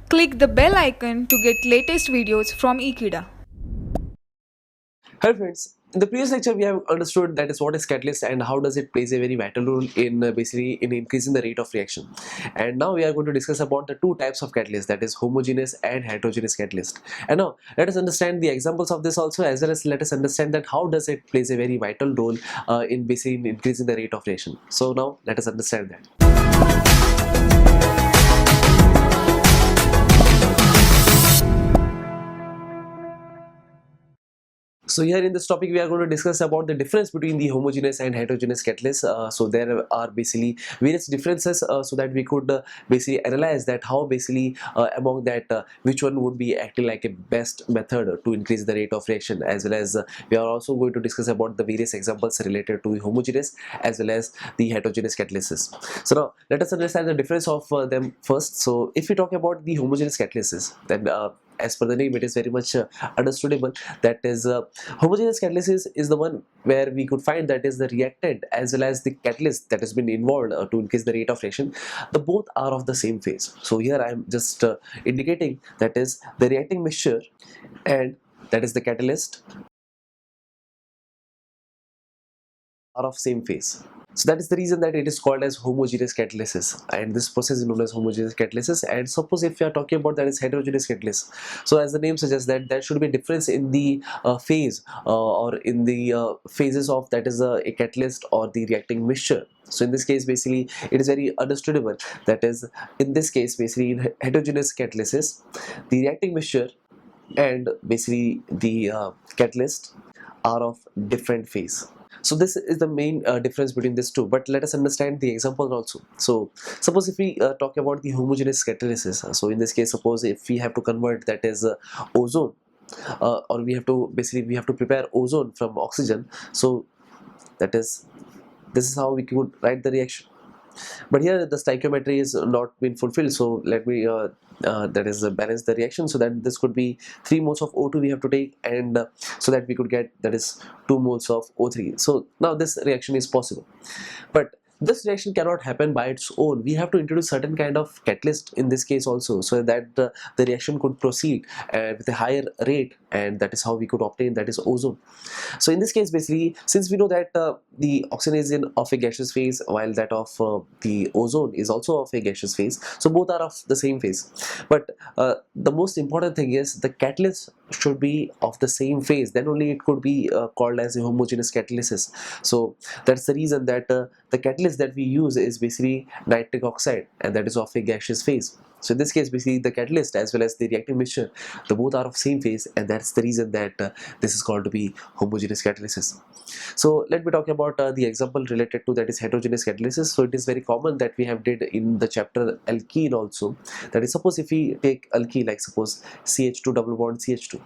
Click the bell icon to get latest videos from Ekeeda. Hi friends, in the previous lecture we have understood that is what is catalyst and how does it plays a very vital role in basically in increasing the rate of reaction. And now we are going to discuss about the two types of catalyst, that is homogeneous and heterogeneous catalyst. And now let us understand the examples of this also, as well as let us understand that how does it plays a very vital role in basically in increasing the rate of reaction. So now let us understand that. So here in this topic we are going to discuss about the difference between the homogeneous and heterogeneous catalysts. So there are basically various differences so that we could basically analyze that how basically among that which one would be acting like a best method to increase the rate of reaction, as well as we are also going to discuss about the various examples related to the homogeneous as well as the heterogeneous catalysts. So now let us understand the difference of them first. So if we talk about the homogeneous catalysts, then as per the name it is very much understandable, that is homogeneous catalysis is the one where we could find that is the reactant as well as the catalyst that has been involved to increase the rate of reaction, the both are of the same phase. So here I am just indicating that is the reacting mixture and that is the catalyst are of same phase. So that is the reason that it is called as homogeneous catalysis, and this process is known as homogeneous catalysis. And suppose if we are talking about that is heterogeneous catalysis, so as the name suggests that there should be a difference in the phase or in the phases of that is a catalyst or the reacting mixture. So in this case basically it is very understandable, that is in this case basically in heterogeneous catalysis the reacting mixture and basically the catalyst are of different phase. So this is the main difference between these two, but let us understand the example also. So suppose if we talk about the homogeneous catalysis, so in this case suppose if we have to convert that is ozone or we have to basically we have to prepare ozone from oxygen, so that is this is how we could write the reaction. But here the stoichiometry is not been fulfilled, so let me that is balance the reaction, so that this could be 3 moles of O2 we have to take, and so that we could get that is 2 moles of O3. So now this reaction is possible, but this reaction cannot happen by its own. We have to introduce certain kind of catalyst in this case also, so that the reaction could proceed with a higher rate, and that is how we could obtain that is ozone. So in this case basically, since we know that the oxygen is in of a gaseous phase while that of the ozone is also of a gaseous phase, so both are of the same phase, but the most important thing is the catalyst should be of the same phase, then only it could be called as a homogeneous catalysis. So that's the reason that the catalyst that we use is basically nitric oxide, and that is of a gaseous phase. So in this case basically the catalyst as well as the reacting mixture, the both are of same phase, and that's the reason that this is called to be homogeneous catalysis. So let me talk about the example related to that is heterogeneous catalysis. So it is very common that we have did in the chapter alkene also, that is suppose if we take alkene like suppose CH2 double bond CH2,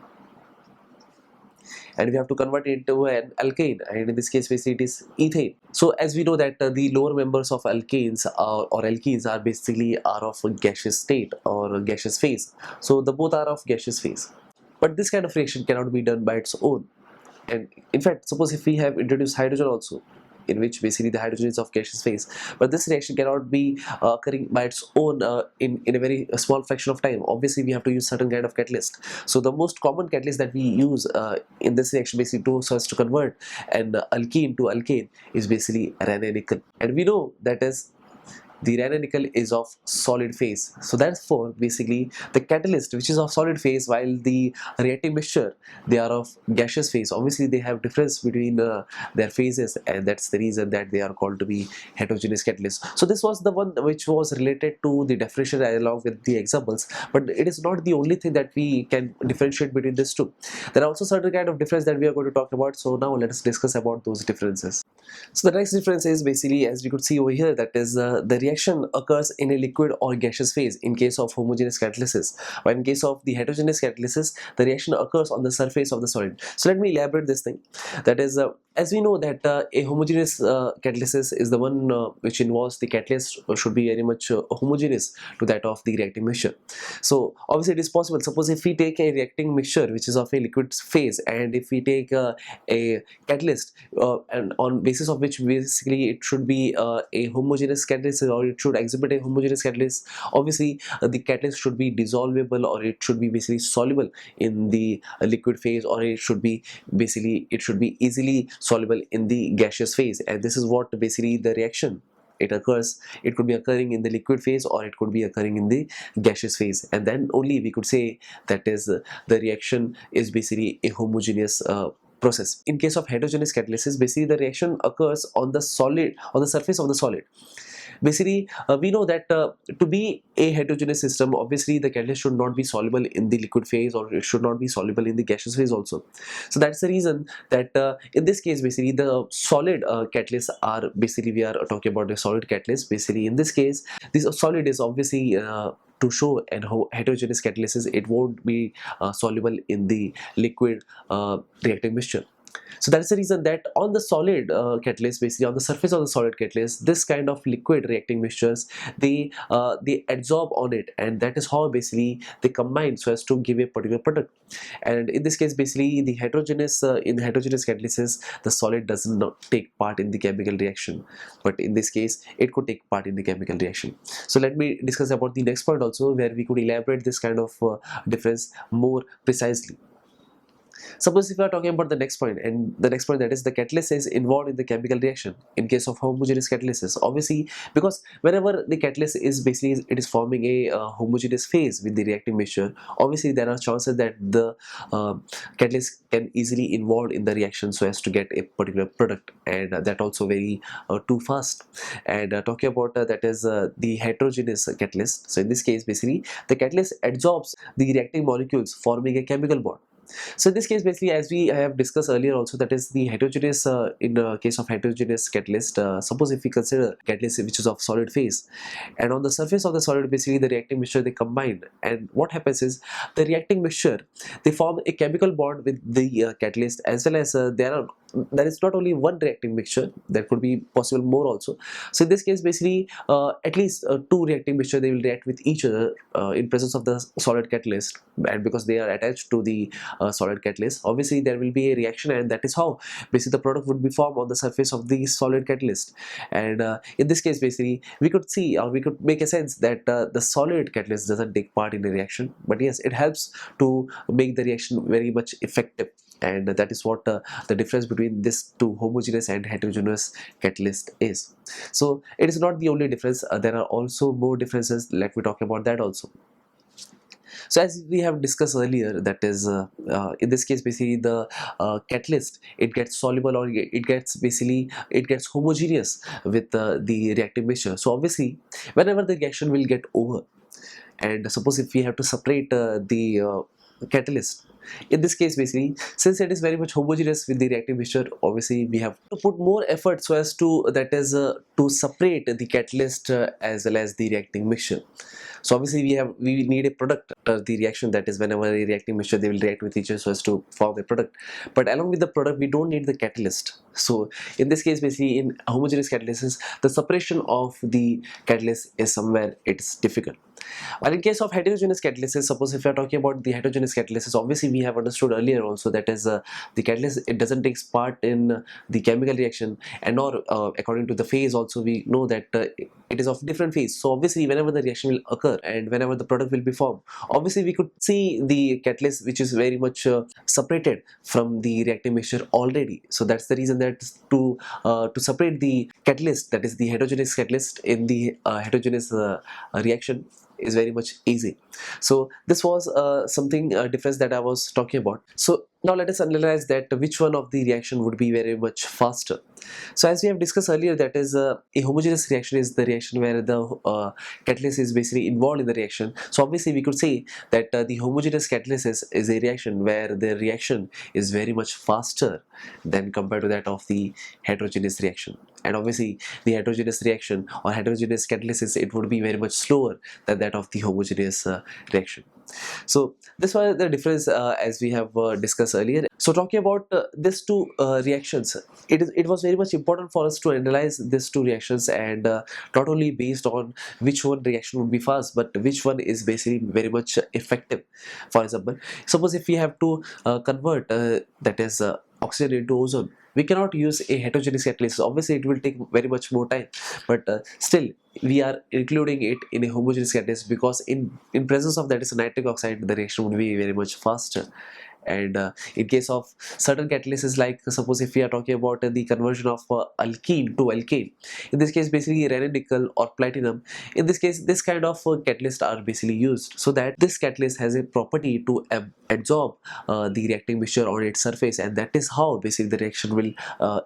and we have to convert it into an alkane, and in this case basically it is ethane. So as we know that the lower members of alkanes or alkenes are basically are of a gaseous state or a gaseous phase, so the both are of gaseous phase, but this kind of reaction cannot be done by its own. And in fact suppose if we have introduced hydrogen also, in which basically the hydrogen is of gaseous phase, but this reaction cannot be occurring by its own in a very small fraction of time. Obviously we have to use certain kind of catalyst. So the most common catalyst that we use in this reaction basically to so as to convert an alkene to alkane is basically Raney nickel, and we know that is the Raney nickel is of solid phase. So therefore basically the catalyst which is of solid phase while the reacting mixture they are of gaseous phase, obviously they have difference between their phases, and that's the reason that they are called to be heterogeneous catalyst. So this was the one which was related to the definition along with the examples, but it is not the only thing that we can differentiate between these two. There are also certain kind of difference that we are going to talk about, so now let us discuss about those differences. So the next difference is basically, as we could see over here, that is the reaction occurs in a liquid or gaseous phase in case of homogeneous catalysis, while in case of the heterogeneous catalysis the reaction occurs on the surface of the solid. So let me elaborate this thing, that is as we know that a homogeneous catalysis is the one which involves the catalyst should be very much homogeneous to that of the reacting mixture. So obviously it is possible, suppose if we take a reacting mixture which is of a liquid phase, and if we take a catalyst and on basis of which basically it should be a homogeneous catalyst, or it should exhibit a homogeneous catalyst, obviously the catalyst should be dissolvable, or it should be basically soluble in the liquid phase, or it should be basically it should be easily soluble in the gaseous phase. And this is what basically the reaction it occurs. It could be occurring in the liquid phase, or it could be occurring in the gaseous phase, and then only we could say that is the reaction is basically a homogeneous process. In case of heterogeneous catalysis, basically the reaction occurs on the solid, on the surface of the solid. Basically we know that to be a heterogeneous system, obviously the catalyst should not be soluble in the liquid phase, or it should not be soluble in the gaseous phase also. So that's the reason that in this case basically the solid catalysts are basically, we are talking about the solid catalyst. Basically in this case this solid is obviously to show an heterogeneous catalysis, it won't be soluble in the liquid reacting mixture. So that's the reason that on the solid catalyst, basically on the surface of the solid catalyst, this kind of liquid reacting mixtures, they adsorb on it, and that is how basically they combine so as to give a particular product. And in this case basically the heterogeneous in the heterogeneous catalysis, the solid does not take part in the chemical reaction, but in this case it could take part in the chemical reaction. So let me discuss about the next point also, where we could elaborate this kind of difference more precisely. Suppose if we are talking about the next point, and the next point, that is the catalyst is involved in the chemical reaction in case of homogeneous catalysis. Obviously, because whenever the catalyst is basically it is forming a homogeneous phase with the reacting mixture, obviously there are chances that the catalyst can easily involved in the reaction so as to get a particular product, and that also very too fast. And talking about that is the heterogeneous catalyst. So in this case basically the catalyst adsorbs the reacting molecules, forming a chemical bond. So in this case basically, as we have discussed earlier also, that is the heterogeneous in the case of heterogeneous catalyst, suppose if we consider catalyst which is of solid phase, and on the surface of the solid basically the reacting mixture they combine, and what happens is the reacting mixture they form a chemical bond with the catalyst, as well as there is not only one reacting mixture, there could be possible more also. So in this case basically at least two reacting mixture they will react with each other in presence of the solid catalyst, and because they are attached to the solid catalyst, obviously there will be a reaction, and that is how basically the product would be formed on the surface of the solid catalyst. And in this case basically we could see, or we could make a sense that the solid catalyst doesn't take part in the reaction, but yes, it helps to make the reaction very much effective. And that is what the difference between this two homogeneous and heterogeneous catalyst is. So it is not the only difference, there are also more differences, let me talk about that also. So as we have discussed earlier, that is in this case basically the catalyst it gets soluble, or it gets basically it gets homogeneous with the reactive mixture. So obviously whenever the reaction will get over, and suppose if we have to separate the catalyst, in this case basically since it is very much homogeneous with the reactive mixture, obviously we have to put more effort so as to that is to separate the catalyst as well as the reacting mixture. So obviously we need a product the reaction, that is whenever a reacting mixture they will react with each other so as to form a product, but along with the product we don't need the catalyst. So in this case basically in homogeneous catalysis the separation of the catalyst is somewhere it's difficult. While in case of heterogeneous catalysis, suppose if we are talking about the heterogeneous catalysis, obviously we have understood earlier also that is the catalyst it doesn't take part in the chemical reaction, and nor according to the phase also we know that it is of different phase. So obviously whenever the reaction will occur and whenever the product will be formed, obviously we could see the catalyst which is very much separated from the reacting mixture already. So that's the reason that to separate the catalyst, that is the heterogeneous catalyst in the heterogeneous reaction, is very much easy. So this was something difference that I was talking about. So now let us analyze that which one of the reaction would be very much faster. So as we have discussed earlier, that is a homogeneous reaction is the reaction where the catalyst is basically involved in the reaction. So obviously we could say that the homogeneous catalysis is a reaction where the reaction is very much faster than compared to that of the heterogeneous reaction. And obviously the heterogeneous reaction or heterogeneous catalysis, it would be very much slower than that of the homogeneous reaction. So this was the difference as we have discussed earlier. So talking about these two reactions, it was very much important for us to analyze these two reactions, and not only based on which one reaction would be fast, but which one is basically very much effective. For example, suppose if we have to convert that is oxygen into ozone, we cannot use a heterogeneous catalyst. Obviously it will take very much more time, but still we are including it in a homogeneous catalyst, because in presence of that is nitric oxide, the reaction would be very much faster. And in case of certain catalysts, like suppose if we are talking about the conversion of alkene to alkane, in this case basically iron nickel or platinum, in this case this kind of catalysts are basically used, so that this catalyst has a property to absorb the reacting mixture on its surface, and that is how basically the reaction will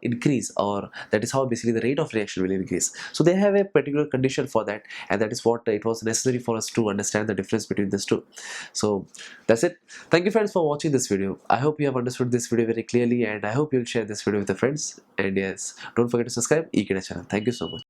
increase, or that is how basically the rate of reaction will increase. So they have a particular condition for that, and that is what it was necessary for us to understand the difference between these two. So that's it. Thank you friends for watching this video. I hope you have understood this video very clearly, and I hope you'll share this video with your friends. And yes, don't forget to subscribe eKinetic channel. Thank you so much.